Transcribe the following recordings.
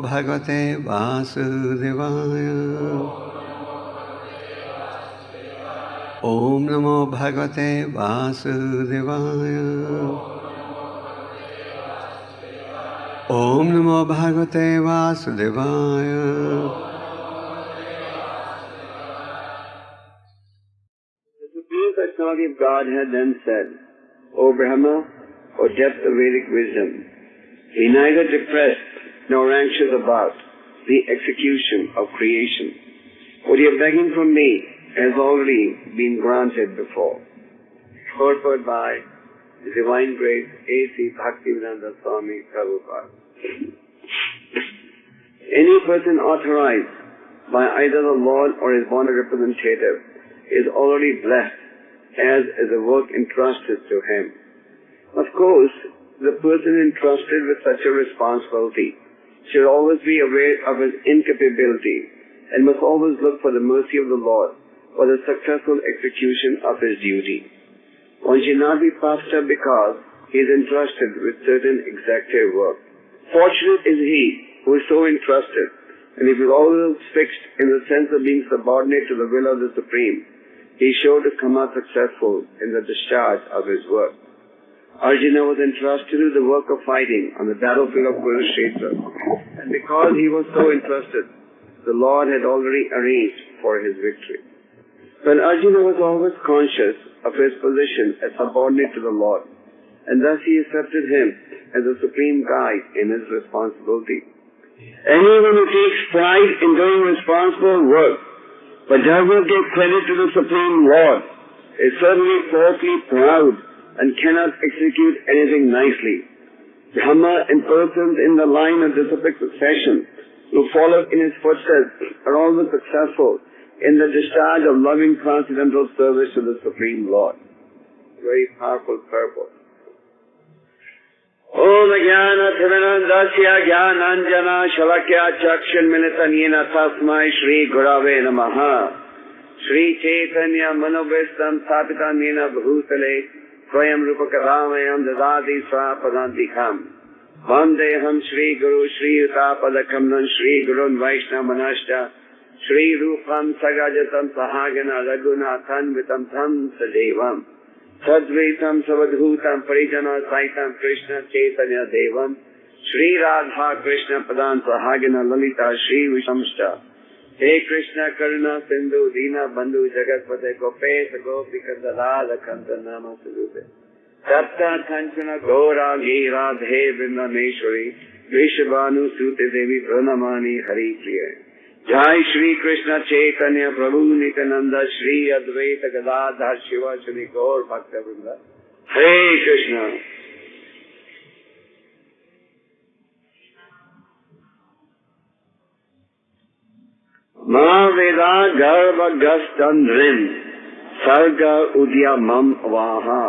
Bhagavate Vasudevaya. Om Namo Bhagavate Vasudevaya. Om Namo Bhagavate Vasudevaya. The Supreme Personality of Godhead then said, O Brahma, O depth of Vedic wisdom, be neither depressed nor anxious about the execution of creation. What you are begging from me has already been granted before. Purport by the Divine Grace A.C. Bhaktivedanta Swami Prabhupada. Any person authorized by either the Lord or his bonded representative is already blessed, as is the work entrusted to him. Of course, the person entrusted with such a responsibility should always be aware of his incapability and must always look for the mercy of the Lord for the successful execution of his duty. One should not be puffed up because he is entrusted with certain executive work. Fortunate is he who is so entrusted, and if he is always fixed in the sense of being subordinate to the will of the Supreme, he is sure to come out successful in the discharge of his work. Arjuna was entrusted with the work of fighting on the battlefield of Kurukshetra, and because he was so entrusted, the Lord had already arranged for his victory. But Arjuna was always conscious of his position as subordinate to the Lord, and thus he accepted him as the supreme guide in his responsibility. Anyone who takes pride in doing responsible work, but does not give credit to the Supreme Lord, is certainly falsely proud and cannot execute anything nicely. Brahma and persons in the line of disciplic succession who follow in his footsteps are always successful in the discharge of loving transcendental service to the Supreme Lord. Very powerful purpose. Om Jnana Timirandasya Jnananjana Shalakya Chakshunmilitam Yena Tasmai Shri Gurave Namaha. Shri Chaitanya Manobhistam Sthapitam Yena Bhutale Swayam Rupakadamayam Dadati Swapadantikam. Vandeham Shri Guru Shri Utapadakam Shri Gurun Vaishnavanashta Shri Rupam Sagajatam Sahagana Raghunathan Vitam Tham Sadevam Sadvaitam Savadhutam Parijana Saitam Krishna Chaitanya Devam Shri Radha Krishna Padan Sahagana Lalita Shri Vishamshta. Hey Krishna Karuna Sindhu Dina Bandhu Jagatpate Gopeta Gopika Dalada Kanta Nama Sudube Sapta Kanchana Gora Gira Dhe Vrindaneshwari Vishabhanu Sute Devi Pranamani Hari Priya. Jai Shri Krishna Chaitanya Prabhu Nityananda Shri Advaita Gadadhar Shiva Shri Gaur Bhakta Vrinda. Hare Krishna. Ma Veda Garva Gastandrim Sarga Udyamam Vaha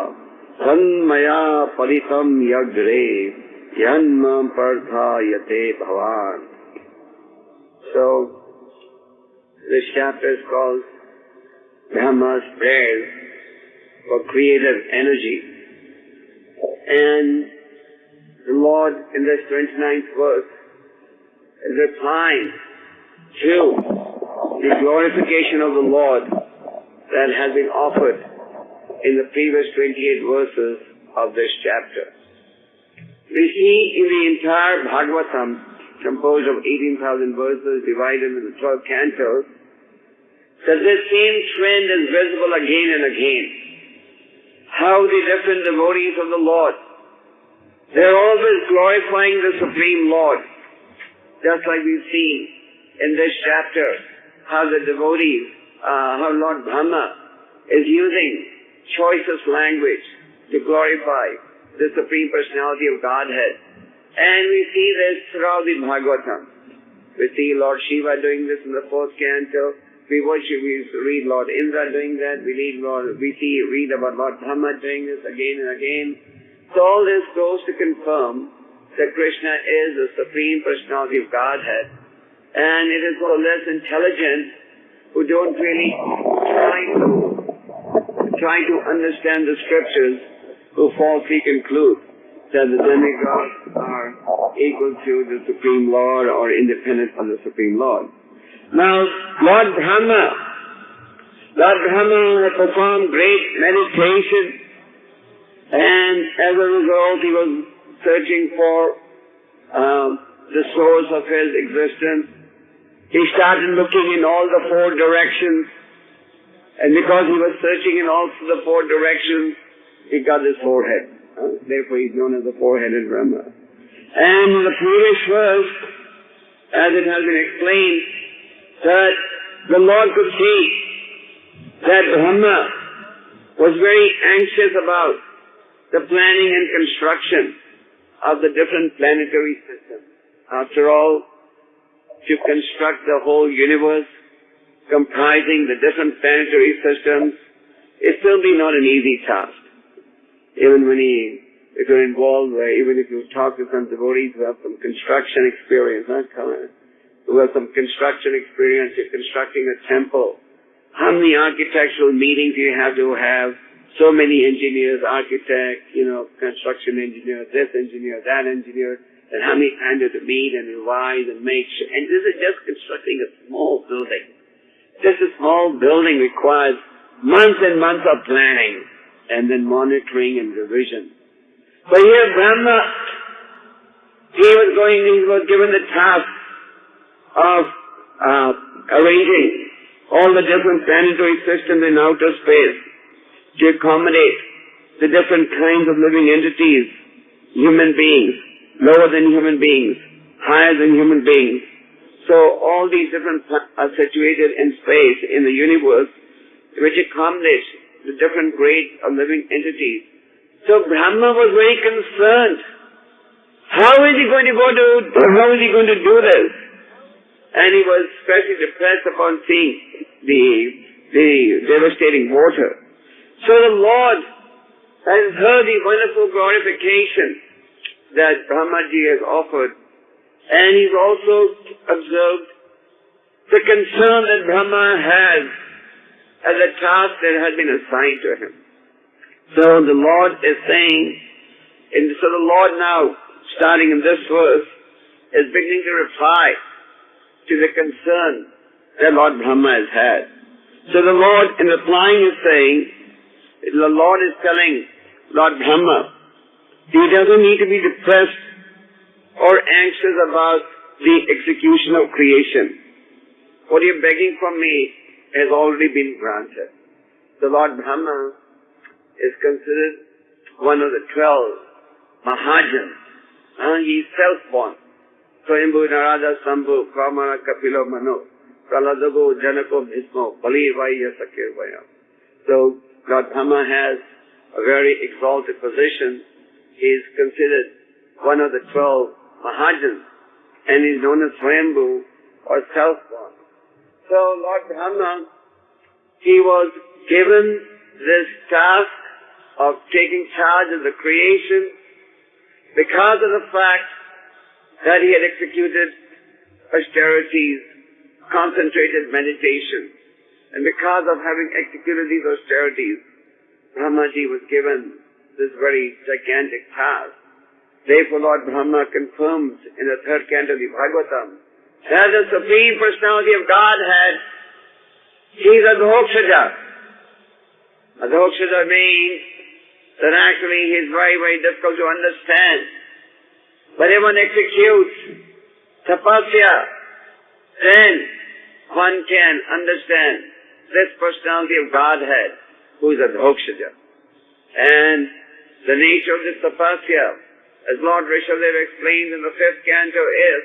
Sanmaya Paritam Yagre Yanmam Partha Yate Bhavan. So, this chapter is called Brahma's prayer for creative energy. And the Lord in this 29th verse is replying to the glorification of the Lord that has been offered in the previous 28 verses of this chapter. We see in the entire Bhagavatam, composed of 18,000 verses divided into 12 cantos, that this same trend is visible again and again. How the different devotees of the Lord, they're always glorifying the Supreme Lord. Just like we've seen in this chapter, how the devotees, how Lord Brahma is using choicest language to glorify the Supreme Personality of Godhead. And we see this throughout the Bhagavatam. We see Lord Shiva doing this in the 4th canto. We read Lord Indra doing that. We read about Lord Brahma doing this again and again. So all this goes to confirm that Krishna is the Supreme Personality of Godhead. And it is for less intelligent who don't really try to understand the scriptures, who falsely conclude that the demigods are equal to the Supreme Lord or independent of the Supreme Lord. Now, Lord Brahma had performed great meditation, and as a result he was searching for the source of his existence. He started looking in all the four directions, and because he was searching in all the four directions, he got his forehead. Therefore he is known as the four-headed Brahma. And in the previous verse, as it has been explained, that the Lord could see that Brahma was very anxious about the planning and construction of the different planetary systems. After all, to construct the whole universe comprising the different planetary systems is certainly not an easy task. Even if you're involved, even if you talk to some devotees who have some construction experience, who have some construction experience, you're constructing a temple, how many architectural meetings you have to have, so many engineers, architects, construction engineers, this engineer, that engineer, and how many times you have to meet and revise and make sure. And this is just constructing a small building. Just a small building requires months and months of planning and then monitoring and revision. But here Brahma, he was given the task of arranging all the different planetary systems in outer space to accommodate the different kinds of living entities, human beings, lower than human beings, higher than human beings. So all these different are situated in space, in the universe, which accomplish the different grades of living entities. So Brahma was very concerned. How is he going to do this? And he was especially depressed upon seeing the devastating water. So the Lord has heard the wonderful glorification that Brahmaji has offered, and he's also observed the concern that Brahma has as a task that has been assigned to him. So the Lord is saying, so the Lord now, starting in this verse, is beginning to reply to the concern that Lord Brahma has had. So the Lord, in replying, is saying, the Lord is telling Lord Brahma, he doesn't need to be depressed or anxious about the execution of creation. What you're begging from me has already been granted. The Lord Brahma is considered one of the 12 Mahajans. He is self-born. Swayambhu Narada Sambhu Kamara Kapilo Mano Praladago Janako Bhismo Balivaya Sakirvaya. So Lord Brahma has a very exalted position. He is considered one of the 12 Mahajans, and he is known as Swayambhu or self-born. So Lord Brahma, he was given this task of taking charge of the creation because of the fact that he had executed austerities, concentrated meditation. And because of having executed these austerities, Brahmaji was given this very gigantic task. Therefore Lord Brahma confirms in the third canto of the Bhagavatam that the Supreme Personality of Godhead, he is Adhokshaja. Adhokshaja means that actually he is very, very difficult to understand. But if one executes tapasya, then one can understand this personality of Godhead, who is Adhokshaja. And the nature of this tapasya, as Lord Rishabdev explains in the fifth canto, is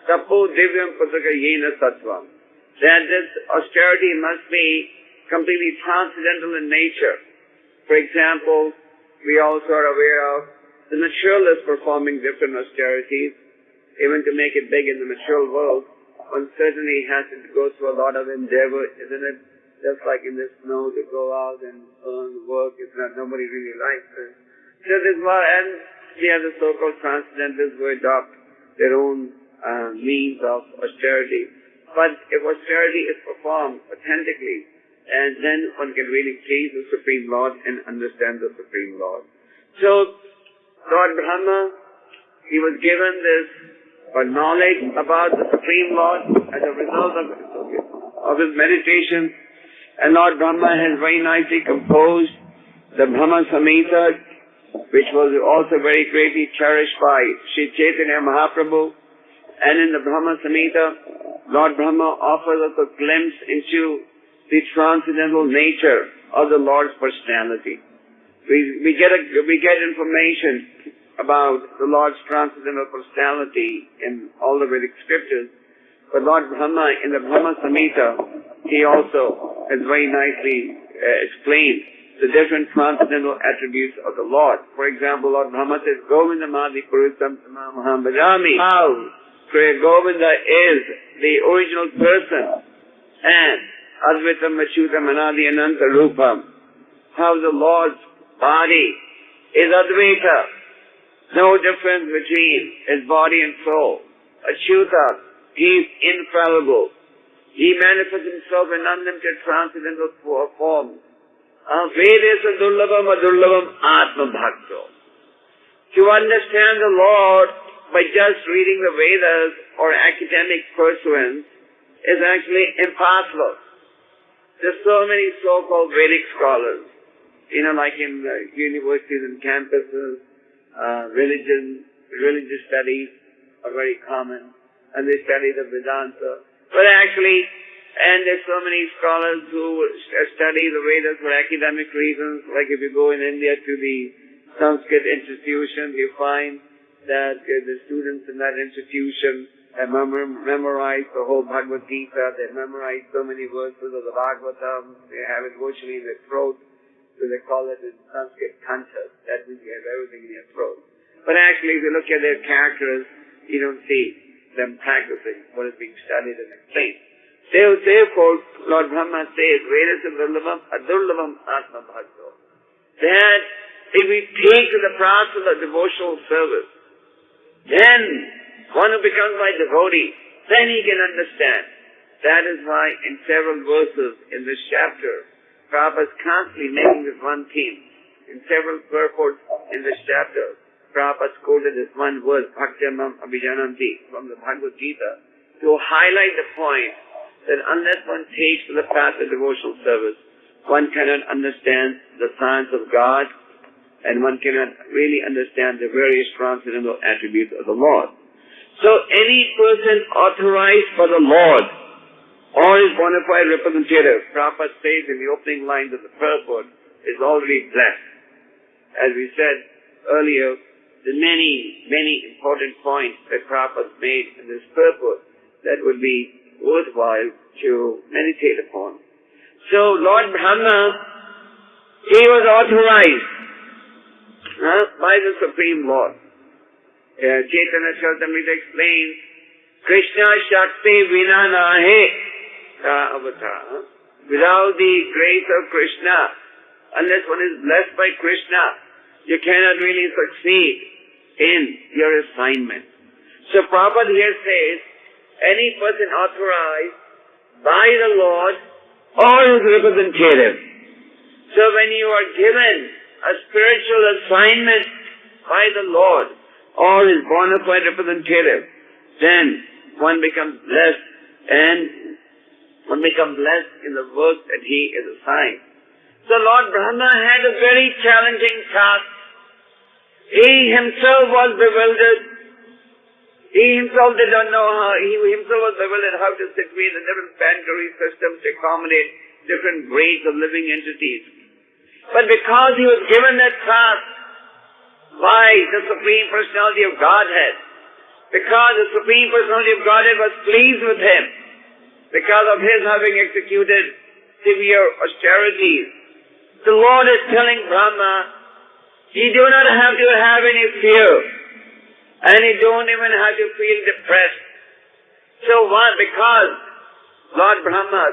tapo divyam pusaka yena sattvam. That this austerity must be completely transcendental in nature. For example, we also are aware of the materialists performing different austerities. Even to make it big in the material world, one certainly has to go through a lot of endeavor, isn't it? Just like in the snow to go out and earn work, it's not, nobody really likes it. So this one, and the other so-called transcendentalists who adopt their own means of austerity. But if austerity is performed authentically, and then one can really please the Supreme Lord and understand the Supreme Lord. So, Lord Brahma, he was given this knowledge about the Supreme Lord as a result of his meditation. And Lord Brahma has very nicely composed the Brahma Samhita, which was also very greatly cherished by Sri Chaitanya Mahaprabhu. And in the Brahma Samhita, Lord Brahma offers us a glimpse into the transcendental nature of the Lord's personality. We get information about the Lord's transcendental personality in all the Vedic scriptures. But Lord Brahma, in the Brahma Samhita, he also has very nicely explained the different transcendental attributes of the Lord. For example, Lord Brahma says, Govinda Madi Purusam Samaham Bhajami. How Govinda is the original person and Advaitam Achyutam Anadi Ananta Rupam. How the Lord's body is Advaita. No difference between his body and soul. Achyuta, he is infallible. He manifests himself in unlimited transcendental forms. Vedesa Durlabam Adurlabam Atma Bhakto. To understand the Lord by just reading the Vedas or academic pursuance is actually impossible. There's so many so-called Vedic scholars, like in universities and campuses, religious studies are very common, and they study the Vedanta. But actually, and there's so many scholars who study the Vedas for academic reasons, like if you go in India to the Sanskrit institution, you find that the students in that institution have memorized the whole Bhagavad Gita, they memorize so many verses of the Bhagavatam, they have it virtually in their throat, so they call it in Sanskrit kanthas. That means you have everything in your throat. But actually, if you look at their characters, you don't see them practicing what is being studied and explained. Therefore, Lord Brahma says, Vedasa Durlabam Adurlabam Atma Bhakto. That if we take to the path of the devotional service, then one who becomes my devotee, then he can understand. That is why in several verses in this chapter, Prabhupada is constantly making this one theme. In several purports in this chapter, Prabhupada quoted this one verse, Bhaktyamam Abhijananti, from the Bhagavad Gita, to highlight the point that unless one takes to the path of devotional service, one cannot understand the science of God, and one cannot really understand the various transcendental attributes of the Lord. So any person authorized by the Lord, or his bona fide representative, Prabhupada says in the opening lines of the purport, is already blessed. As we said earlier, the many important points that Prabhupada made in this purport that would be worthwhile to meditate upon. So Lord Brahma, he was authorized by the Supreme Lord. Chaitanya Charitamrita explains, Krishna Shakti Vina Nahe Avatar. Without the grace of Krishna, unless one is blessed by Krishna, you cannot really succeed in your assignment. So Prabhupada here says, any person authorized by the Lord or his representative. So when you are given a spiritual assignment by the Lord or his bona fide representative, then one becomes blessed and one becomes blessed in the work that he is assigned. So Lord Brahma had a very challenging task. He himself was bewildered. He himself did not know how, he himself was bewildered how to situate the different planetary systems to accommodate different grades of living entities. But because he was given that task by the Supreme Personality of Godhead, because the Supreme Personality of Godhead was pleased with him, because of his having executed severe austerities, the Lord is telling Brahma, you do not have to have any fear, and you don't even have to feel depressed. So because Lord Brahma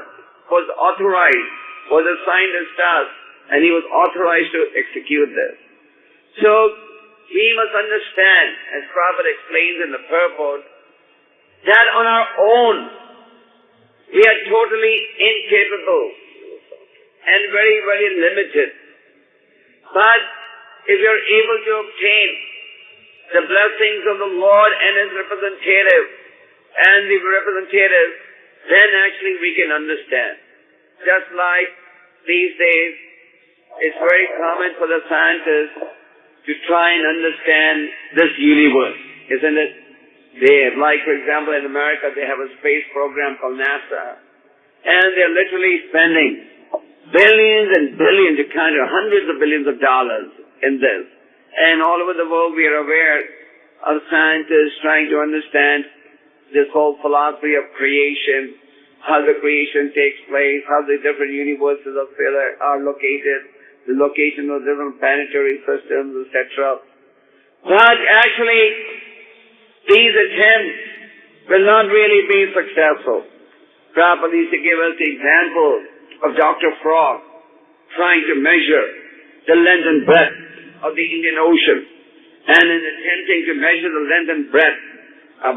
was authorized, was assigned this task, and he was authorized to execute this. So we must understand, as Prabhupada explains in the purport, that on our own we are totally incapable and very, very limited. But if you are able to obtain the blessings of the Lord and His representative, then actually we can understand. Just like these days, it's very common for the scientists to try and understand this universe, isn't it? Like for example in America, they have a space program called NASA, and they're literally spending billions and billions, hundreds of billions of dollars in this. And all over the world we are aware of scientists trying to understand this whole philosophy of creation, how the creation takes place, how the different universes are located, the location of different planetary systems, etc. But actually, these attempts will not really be successful. Prabhupada used to give us the example of Dr. Frog trying to measure the length and breadth of the Indian Ocean, and in attempting to measure the length and breadth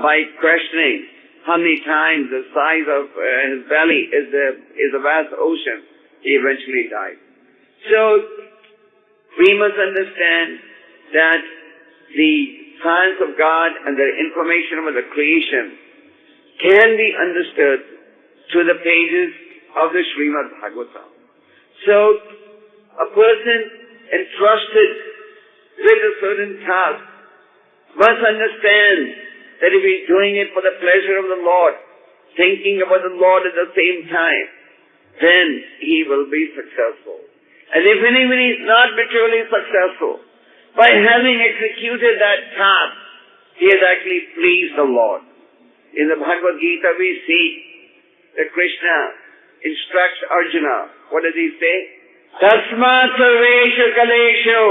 by questioning how many times the size of his belly is a vast ocean, he eventually died. So, we must understand that the science of God and the information about the creation can be understood through the pages of the Srimad Bhagavatam. So, a person entrusted with a certain task must understand that if he's doing it for the pleasure of the Lord, thinking about the Lord at the same time, then he will be successful. And if even he's not materially successful, by having executed that task, he has actually pleased the Lord. In the Bhagavad Gita we see that Krishna instructs Arjuna. What does he say? Tasmat sarveshu kaleshu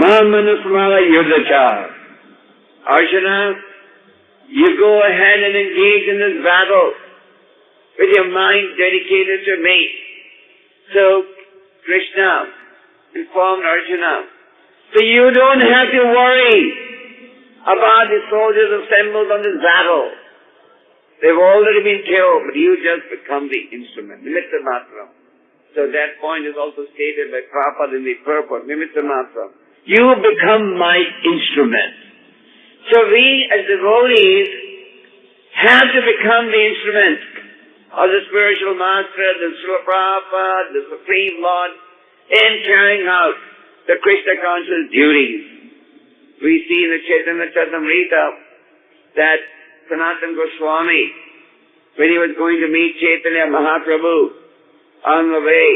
mam manusmara yudhacha. Arjuna, you go ahead and engage in this battle with your mind dedicated to me. So, Krishna informed Arjuna, so you don't have to worry about the soldiers assembled on this battle. They've already been killed, but you just become the instrument, nimitta matram. So that point is also stated by Prabhupada in the purport, nimitta matram. You become my instrument. So we as devotees have to become the instrument of the spiritual master, the Srila Prabhupada, the Supreme Lord, in carrying out the Krishna conscious duties. We see in the Chaitanya Charitamrita that Sanatana Goswami, when he was going to meet Chaitanya Mahaprabhu on the way,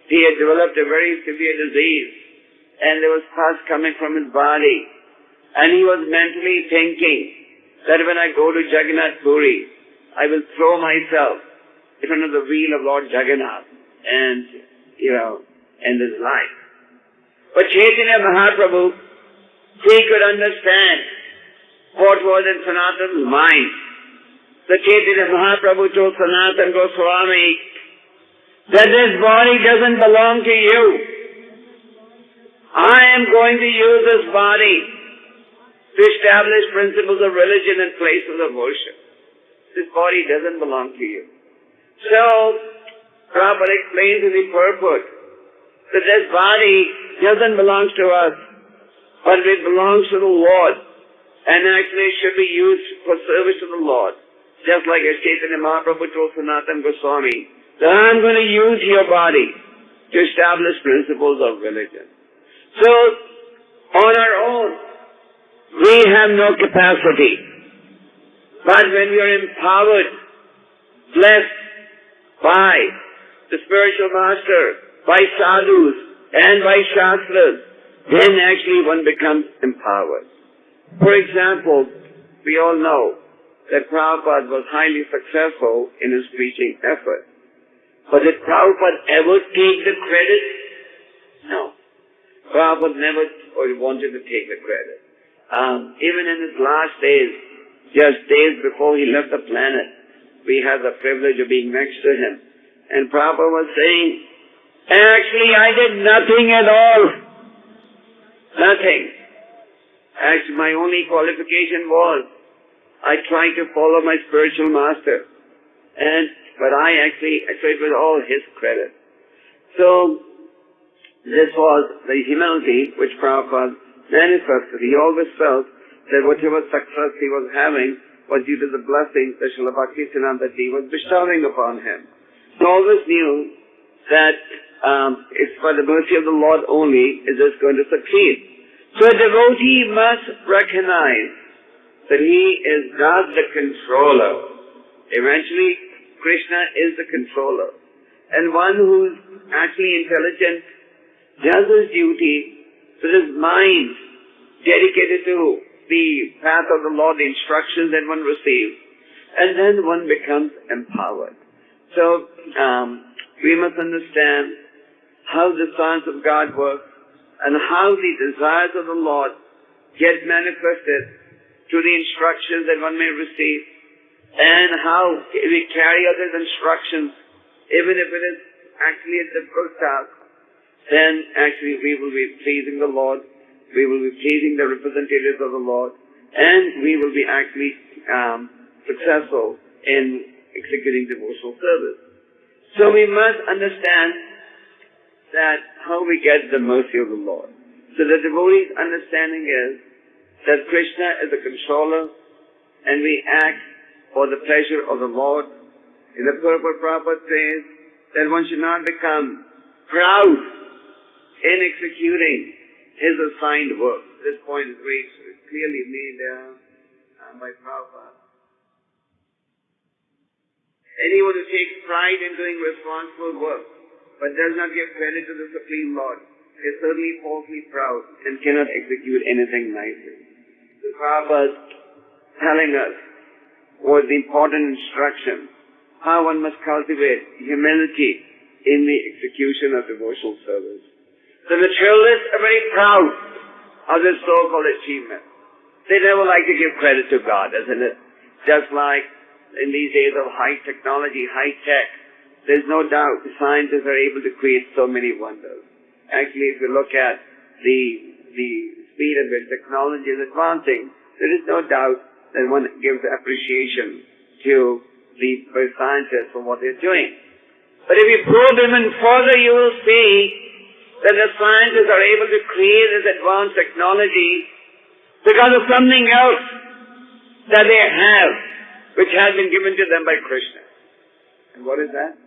he had developed a very severe disease, and there was pus coming from his body. And he was mentally thinking that when I go to Jagannath Puri, I will throw myself in front of the wheel of Lord Jagannath and, end his life. But Chaitanya Mahaprabhu, he could understand what was in Sanatana's mind. So Chaitanya Mahaprabhu told Sanatana Goswami that this body doesn't belong to you. I am going to use this body to establish principles of religion and places of worship. This body doesn't belong to you. So, Prabhupada explains in the purport that this body doesn't belong to us, but it belongs to the Lord, and actually should be used for service to the Lord. Just like as Chaitanya Mahaprabhu told Sanatana Goswami, that I'm going to use your body to establish principles of religion. So, on our own, we have no capacity. But when we are empowered, blessed by the spiritual master, by sadhus, and by shastras, then actually one becomes empowered. For example, we all know that Prabhupada was highly successful in his preaching effort. But did Prabhupada ever take the credit? No. Prabhupada never wanted to take the credit. Even in his last days, just days before he left the planet, we had the privilege of being next to him. And Prabhupada was saying, actually I did nothing at all. Nothing. Actually my only qualification was, I tried to follow my spiritual master. But it was all his credit. So, this was the humility which Prabhupada manifested. He always felt that whatever success he was having was due to the blessings that Srila Bhaktisiddhanta Ji was bestowing upon him. He always knew that it's by the mercy of the Lord only is this going to succeed. So a devotee must recognize that he is not the controller. Eventually, Krishna is the controller. And one who's actually intelligent does his duty with his mind dedicated to the path of the Lord, the instructions that one receives, and then one becomes empowered. So, we must understand how the sons of God work and how the desires of the Lord get manifested through the instructions that one may receive, and how we carry out these instructions, even if it is actually a difficult task, then actually we will be pleasing the Lord, we will be pleasing the representatives of the Lord, and we will be actually successful in executing devotional service. So we must understand that how we get the mercy of the Lord. So the devotee's understanding is that Krishna is the controller and we act for the pleasure of the Lord. In the Purport Prabhupada says that one should not become proud in executing his assigned work. This point is very clearly made by Prabhupada. Anyone who takes pride in doing responsible work but does not give credit to the Supreme Lord is certainly falsely proud and cannot execute anything nicely. The Prabhupada is telling us what the important instruction, how one must cultivate humility in the execution of devotional service. The materialists are very proud of this so-called achievement. They never like to give credit to God, isn't it? Just like in these days of high technology, high tech, there's no doubt the scientists are able to create so many wonders. Actually, if you look at the speed at which technology is advancing, there is no doubt that one gives appreciation to the scientists for what they're doing. But if you probe even further, you will see that the scientists are able to create this advanced technology because of something else that they have, which has been given to them by Krishna. And what is that?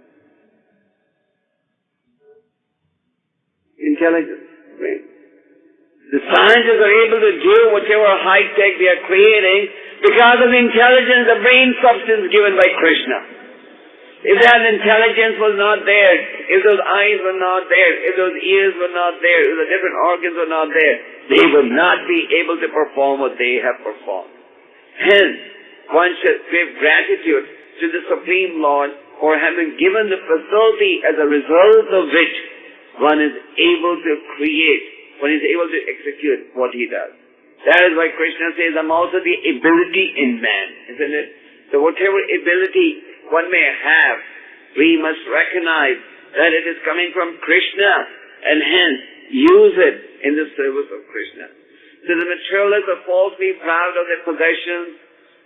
Intelligence. Right? The scientists are able to do whatever high tech they are creating because of the intelligence, the brain substance given by Krishna. If that intelligence was not there, if those eyes were not there, if those ears were not there, if the different organs were not there, they would not be able to perform what they have performed. Hence, one should give gratitude to the Supreme Lord for having given the facility as a result of which one is able to create, one is able to execute what he does. That is why Krishna says, I'm also the ability in man, isn't it? So whatever ability one may have, we must recognize that it is coming from Krishna and hence use it in the service of Krishna. So the materialists are falsely proud of their possessions,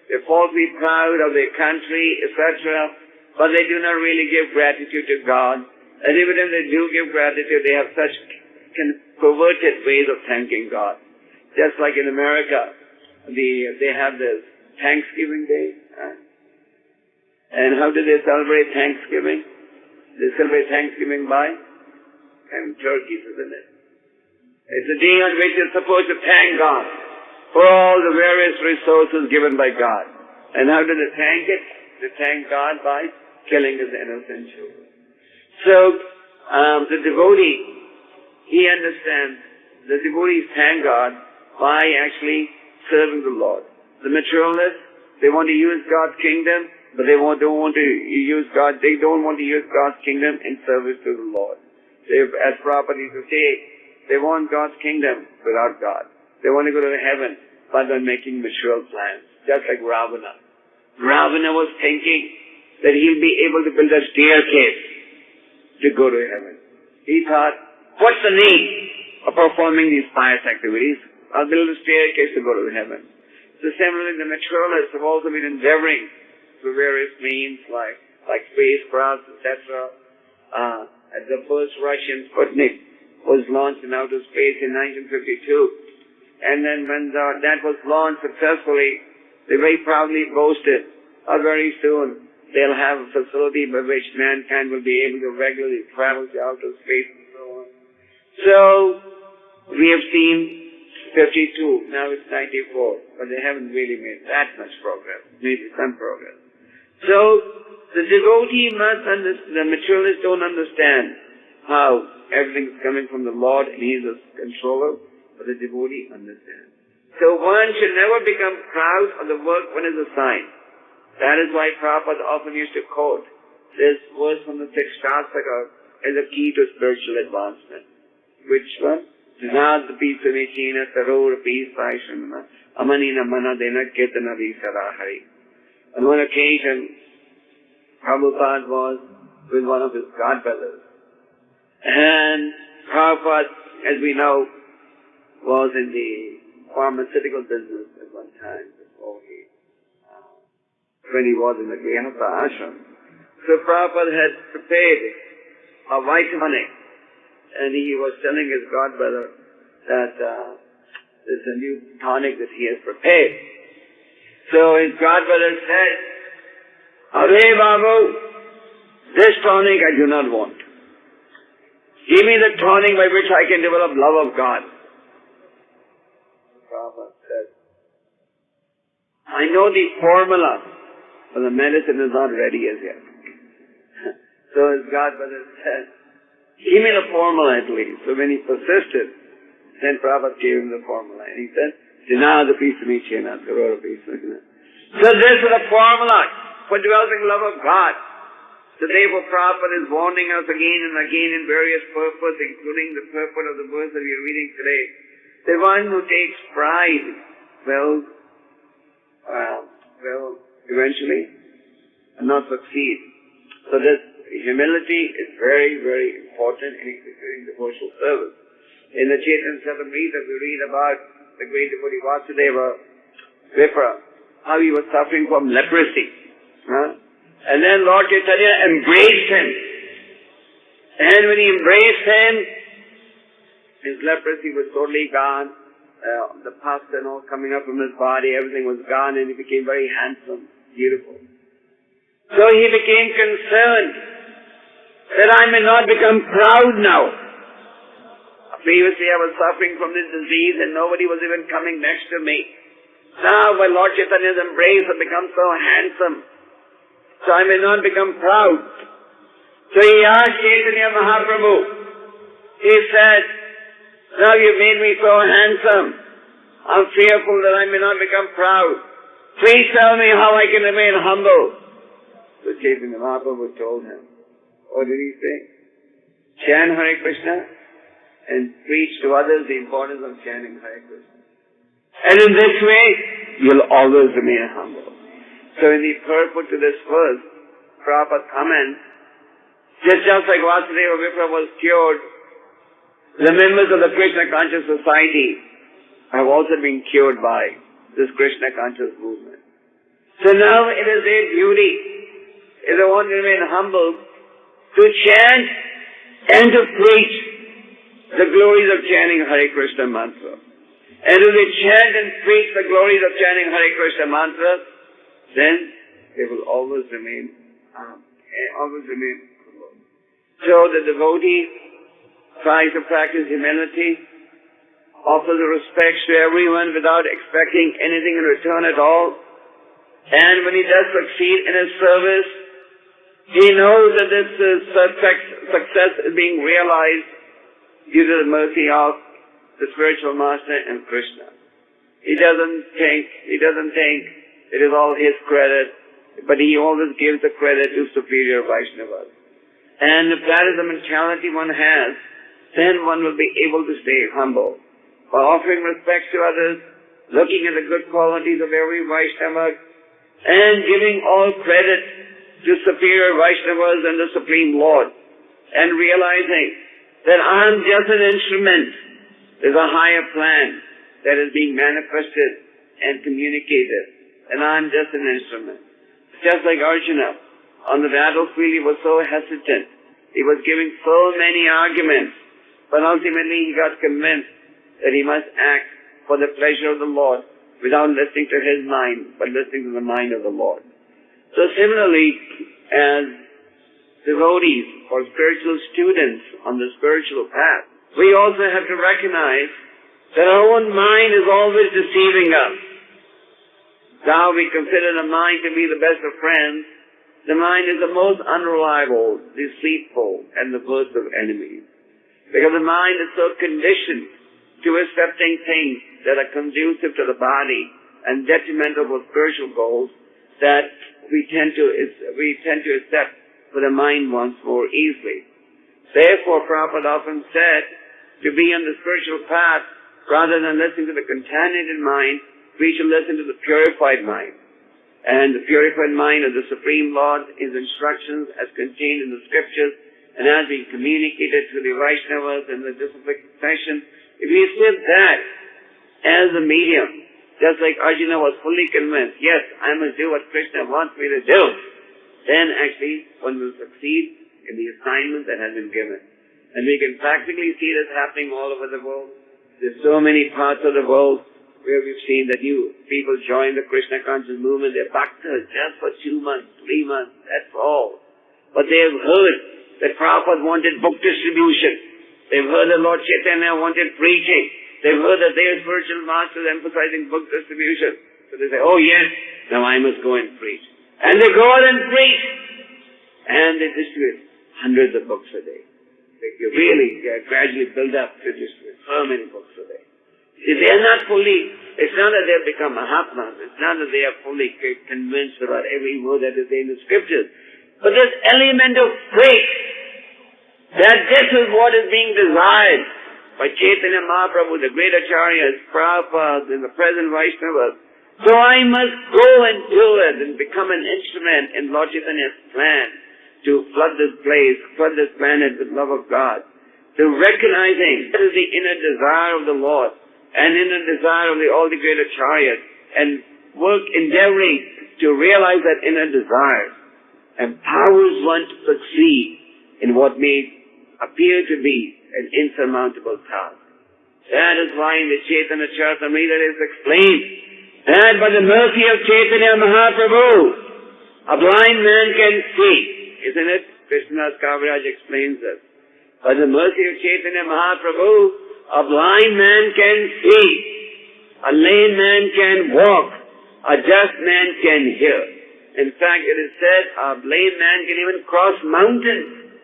they're falsely proud of their country, etc., but they do not really give gratitude to God. And even if they do give gratitude, they have such perverted ways of thanking God. Just like in America, they have this Thanksgiving Day. And how do they celebrate Thanksgiving? They celebrate Thanksgiving by turkeys, isn't it? It's a day on which you're supposed to thank God for all the various resources given by God. And how do they thank it? They thank God by killing his innocent children. So, the devotee, he understands, the devotees thank God by actually serving the Lord. The materialists, they want to use God's kingdom, but they don't want to use God's kingdom in service to the Lord. As Prabhupada used to say, they want God's kingdom without God. They want to go to heaven, but they're making material plans, just like Ravana. Ravana was thinking that he'll be able to build a staircase to go to heaven. He thought, what's the need of performing these pious activities? I'll build a staircase to go to heaven. So similarly, the materialists have also been endeavoring through various means like spacecrafts, etc. The first Russian Sputnik was launched in outer space in 1952. And then when that was launched successfully, they very proudly boasted, very soon they'll have a facility by which mankind will be able to regularly travel to outer space and so on. So, we have seen 52, now it's 94, but they haven't really made that much progress, maybe some progress. So, the devotee must understand, the materialists don't understand how everything's coming from the Lord and He's a controller, but the devotee understands. So one should never become proud of the work one is assigned. That is why Prabhupada often used to quote this verse from the sixth Shastaka as a key to spiritual advancement. Which one? Janadpi Sunichina Saror Pisai Amanina Manadena Ketana Visarahari. On one occasion, Prabhupada was with one of his godbrothers. And Prabhupada, as we know, was in the pharmaceutical business at one time before when he was in the Grihastha ashram. So Prabhupada had prepared a white tonic, and he was telling his godbrother that there's a new tonic that he has prepared. So his godbrother said, "Hare Babu, this tonic I do not want. Give me the tonic by which I can develop love of God." Prabhupada said, "I know the formula, but the medicine is not ready as yet." So his godbrother said, "Give me the formula at least." So when he persisted, then Prabhupada gave him the formula. And he said, "Jnana pisami chena, sarora pisami." So this is the formula for developing love of God. So therefore Prabhupada is warning us again and again in various purposes, including the purport of the verse that we are reading today. The one who takes pride will eventually not succeed. So this humility is very, very important in executing devotional service. In the Chaitanya Charitamrita we read about the great devotee Vasudeva Vipra, how he was suffering from leprosy. And then Lord Chaitanya embraced him. And when he embraced him, his leprosy was totally gone. The pus and all coming up from his body, everything was gone, and he became very handsome, beautiful. So he became concerned that I may not become proud now. Previously I was suffering from this disease and nobody was even coming next to me. Now by Lord Chaitanya's embrace I've become so handsome, so I may not become proud. So he asked Chaitanya Mahaprabhu, he said, "Now you've made me so handsome, I'm fearful that I may not become proud. Please tell me how I can remain humble." So Chaitanya Mahaprabhu told him, what did he say? Chant Hare Krishna and preach to others the importance of chanting Hare Krishna. And in this way, you'll always remain humble. So in the purport to this verse, Prabhupada comments, just like Vasudeva Vipra was cured, the members of the Krishna Conscious Society have also been cured by this Krishna Conscious movement. So now it is their duty, if they want to remain humble, to chant and to preach the glories of chanting Hare Krishna mantra. And if they chant and preach the glories of chanting Hare Krishna mantra, then they will always remain humble. So the devotee tries to practice humility, offers respect to everyone without expecting anything in return at all. And when he does succeed in his service, he knows that this success is being realized due to the mercy of the spiritual master and Krishna. He doesn't think it is all his credit, but he always gives the credit to superior Vaishnavas. And if that is the mentality one has, then one will be able to stay humble. By offering respect to others, looking at the good qualities of every Vaishnava, and giving all credit to superior Vaishnavas and the Supreme Lord, and realizing that I am just an instrument. There's a higher plan that is being manifested and communicated, and I am just an instrument. Just like Arjuna, on the battlefield he was so hesitant. He was giving so many arguments, but ultimately he got convinced that he must act for the pleasure of the Lord without listening to his mind, but listening to the mind of the Lord. So similarly, as devotees or spiritual students on the spiritual path, we also have to recognize that our own mind is always deceiving us. Now we consider the mind to be the best of friends. The mind is the most unreliable, deceitful, and the worst of enemies. Because the mind is so conditioned to accepting things that are conducive to the body and detrimental for spiritual goals that we tend to accept what the mind wants more easily. Therefore, Prabhupada often said, to be on the spiritual path, rather than listening to the contaminated mind, we should listen to the purified mind. And the purified mind of the Supreme Lord, His instructions as contained in the scriptures, and as being communicated to the Vaishnavas and the disciplic session, if we accept that as a medium, just like Arjuna was fully convinced, yes, I must do what Krishna wants me to do, then actually one will succeed in the assignment that has been given. And we can practically see this happening all over the world. There's so many parts of the world where we've seen that people join the Krishna conscious movement, they're bhaktas just for 2 months, 3 months, that's all. But they have heard that Prabhupada wanted book distribution. They've heard that Lord Chaitanya wanted preaching. They've heard that their spiritual masters emphasizing book distribution. So they say, oh yes, now I must go and preach. And they go out and preach. And they distribute hundreds of books a day. They really gradually build up to distribute so many books a day. If they are not fully, it's not that they have become Mahatmas, it's not that they are fully convinced about every word that is in the scriptures, but this element of faith, that this is what is being desired by Chaitanya Mahaprabhu, the great acharyas, Prabhupada, and the present Vaishnavas. So I must go and do it and become an instrument in Lord Chaitanya's plan to flood this place, flood this planet with love of God, to recognizing that is the inner desire of the Lord, and in the desire of all the great acharyas, and work endeavoring to realize that inner desire, empowers one to succeed in what may appear to be an insurmountable task. That is why in the Chaitanya Charitamrita it is explained that by the mercy of Chaitanya Mahaprabhu, a blind man can see. Isn't it? Krishnadas Kaviraj explains this. By the mercy of Chaitanya Mahaprabhu, a blind man can see, a lame man can walk, a deaf man can hear. In fact, it is said a lame man can even cross mountains.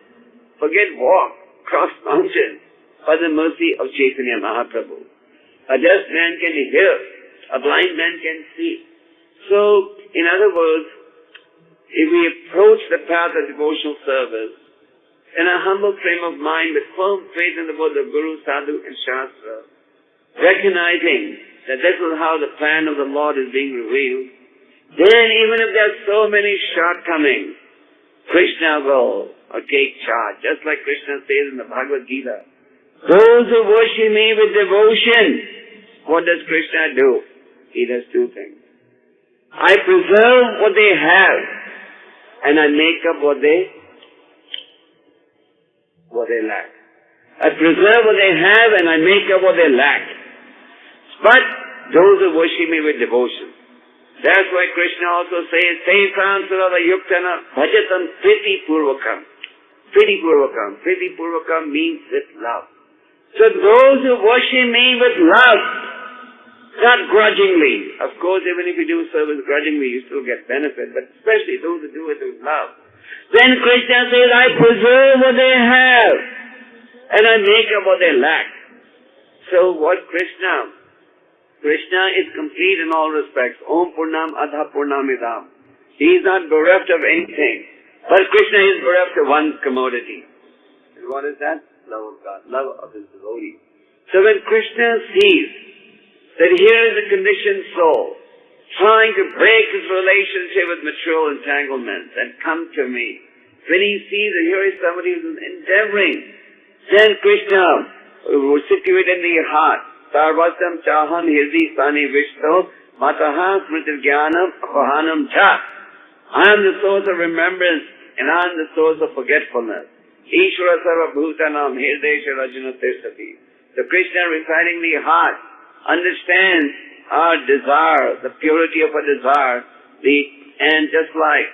Forget walk, cross mountains by the mercy of Chaitanya Mahaprabhu. A deaf man can hear, a blind man can see. So, in other words, if we approach the path of devotional service in a humble frame of mind with firm faith in the word of Guru, Sadhu and Shastra, recognizing that this is how the plan of the Lord is being revealed, then even if there are so many shortcomings, Krishna will take charge. Just like Krishna says in the Bhagavad Gita, those who worship me with devotion, what does Krishna do? He does 2 things. I preserve what they have, and I make up what they lack. I preserve what they have and I make up what they lack. But those who worship me with devotion. That's why Krishna also says, Seisan Surada Yuktana Bhajatam Priti Purvakam. Priti Purvakam. Priti Purvakam means with love. So those who worship me with love, not grudgingly. Of course, even if you do service grudgingly, you still get benefit, but especially those who do it with love. Then Krishna says, I preserve what they have, and I make up what they lack. So what Krishna is complete in all respects. Om Purnam Adha Purnamidam. He is not bereft of anything. But Krishna is bereft of one commodity. And what is that? Love of God. Love of His devotee. So when Krishna sees that here is a conditioned soul trying to break his relationship with material entanglements and come to me, when he sees that here is somebody who is endeavoring, then Krishna will situate in the heart. Sarvasam chahan hirdi sani vishto mataha smritir jnanam apahanam cha. I am the source of remembrance and I am the source of forgetfulness. Ishvara sarva bhutanam hirdesha rajana tirsati. So Krishna reciting the heart understands our desire, the purity of our desire, and just like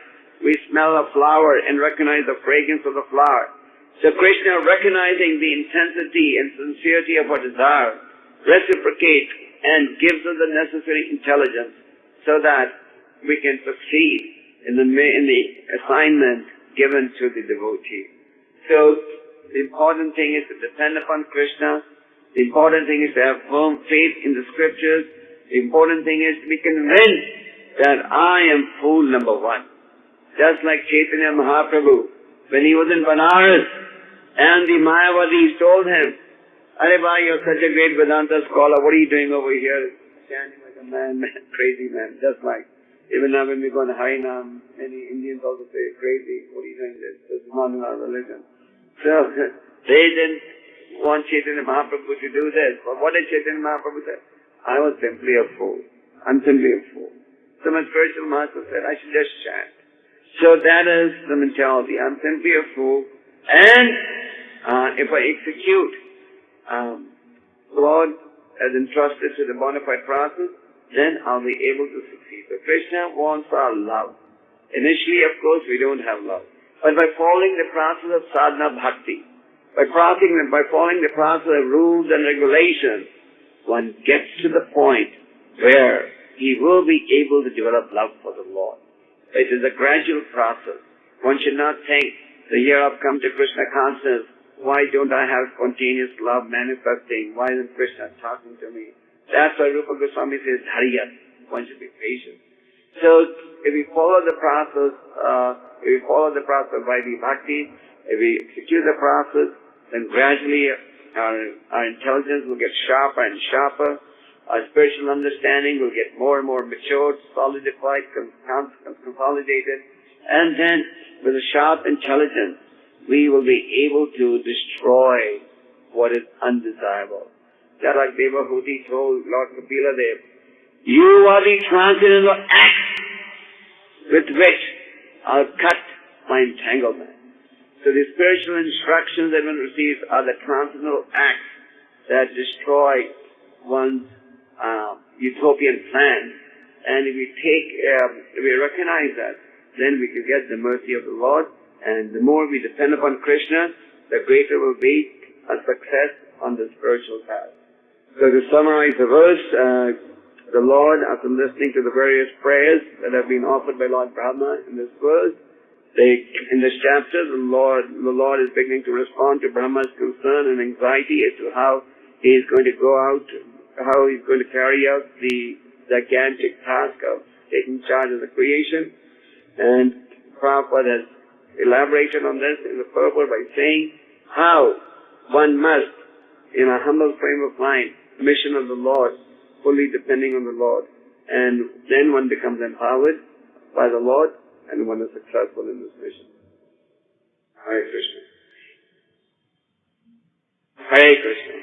we smell a flower and recognize the fragrance of the flower. So Krishna, recognizing the intensity and sincerity of our desire, reciprocates and gives us the necessary intelligence so that we can succeed in the assignment given to the devotee. So the important thing is to depend upon Krishna. The important thing is to have firm faith in the scriptures. The important thing is to be convinced that I am fool number one. Just like Chaitanya Mahaprabhu, when he was in Banaras, and the Mayavadis told him, "Arey bhai, you're such a great Vedanta scholar, what are you doing over here? Standing like a man, crazy man." Just like, even now when we go to Harinam, many Indians also say, "Crazy, what are you doing this? This is not in our religion." So, they didn't want Chaitanya Mahaprabhu to do this. But what did Chaitanya Mahaprabhu say? "I was simply a fool. I'm simply a fool." So my spiritual master said, "I should just chant." So that is the mentality. I'm simply a fool. And if I execute, Lord has entrusted to the bona fide process, then I'll be able to succeed. So Krishna wants our love. Initially, of course, we don't have love. But by following the process of sadhana bhakti, by following the process of rules and regulations, one gets to the point where he will be able to develop love for the Lord. It is a gradual process. One should not think the year I've come to Krishna consciousness, why don't I have spontaneous love manifesting? Why isn't Krishna talking to me? That's why Rupa Goswami says, Dharya. One should be patient. So, if we follow the process, of Vaidhi Bhakti, if we execute the process, then gradually our intelligence will get sharper and sharper. Our spiritual understanding will get more and more matured, solidified, consolidated. And then, with a sharp intelligence, we will be able to destroy what is undesirable. Just like Devahuti told Lord Kapila Dev, "You are the transcendental axe with which I'll cut my entanglement." So the spiritual instructions that one receives are the transcendental acts that destroy one's utopian plans. And if we recognize that, then we can get the mercy of the Lord. And the more we depend upon Krishna, the greater will be our success on the spiritual path. So to summarize the verse, the Lord, after listening to the various prayers that have been offered by Lord Brahma in this verse, in this chapter, the Lord is beginning to respond to Brahma's concern and anxiety as to how he is going to go out, how he's going to carry out the gigantic task of taking charge of the creation. And Prabhupada has elaborated on this in the purport by saying how one must, in a humble frame of mind, mission of the Lord, fully depending on the Lord. And then one becomes empowered by the Lord and one is successful in this mission. Hare Krishna. Hare Krishna.